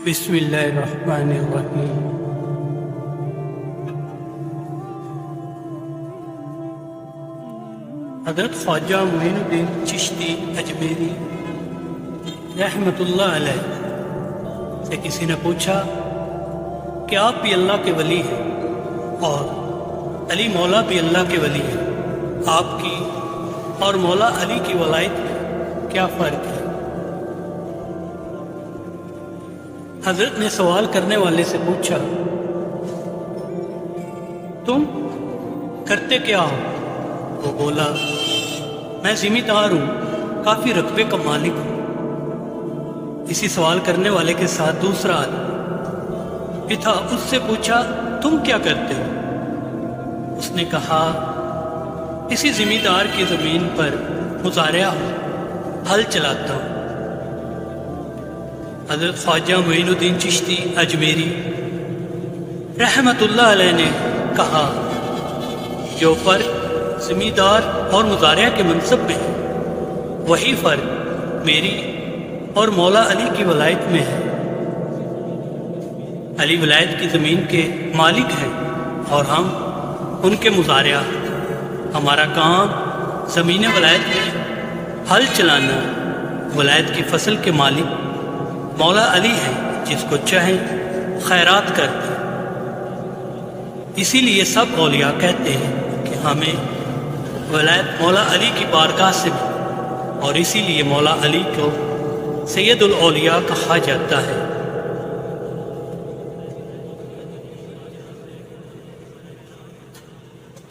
बिस्मिल्लाहिर्रहमानिर्रहीम। हज़रत ख्वाजा मोइनुद्दीन चिश्ती अजमेरी रहमतुल्लाह अलैह से किसी ने पूछा कि आप भी अल्लाह के वली हैं और अली मौला भी अल्लाह के वली हैं, आपकी और मौला अली की वलायत में क्या फ़र्क है? हजरत ने सवाल करने वाले से पूछा, तुम करते क्या हो? वो बोला, मैं जिम्मेदार हूँ, काफ़ी रकबे का मालिक हूँ। इसी सवाल करने वाले के साथ दूसरा आदमी भी था, उससे पूछा, तुम क्या करते हो? उसने कहा, इसी जिम्मेदार की ज़मीन पर मुज़ारिया हूँ, हल चलाता हूँ। हज़रत ख्वाजा मोइनुद्दीन चिश्ती अजमेरी रहमतुल्लाह अलैह ने कहा, जो फ़र्क ज़मींदार और मुज़ारिया के मनसब में है, वही फ़र्क मेरी और मौला अली की वलायत में है। अली वलायत की ज़मीन के मालिक हैं और हम उनके मुज़ारिया। हमारा काम ज़मीन वलायत में हल चलाना। वलायत की फसल के मालिक मौला अली हैं, जिसको चाहें खैरात करते हैं। इसीलिए सब औलिया कहते हैं कि हमें वलायत मौला अली की बारगाह से मिली, और इसीलिए मौला अली को सैयदुल औलिया कहा जाता है।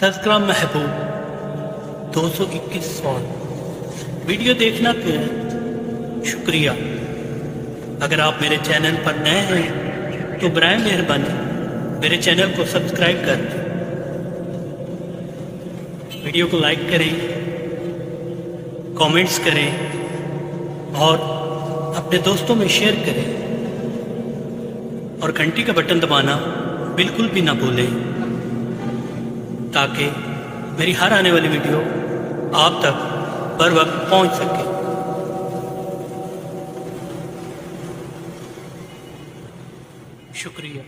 तज़किरा महबूब 221 सवाल। वीडियो देखना के शुक्रिया। अगर आप मेरे चैनल पर नए हैं तो बराए मेहरबानी मेरे चैनल को सब्सक्राइब कर दें, वीडियो को लाइक करें, कमेंट्स करें और अपने दोस्तों में शेयर करें, और घंटी का बटन दबाना बिल्कुल भी ना भूलें, ताकि मेरी हर आने वाली वीडियो आप तक बर वक्त पहुँच सके। शुक्रिया।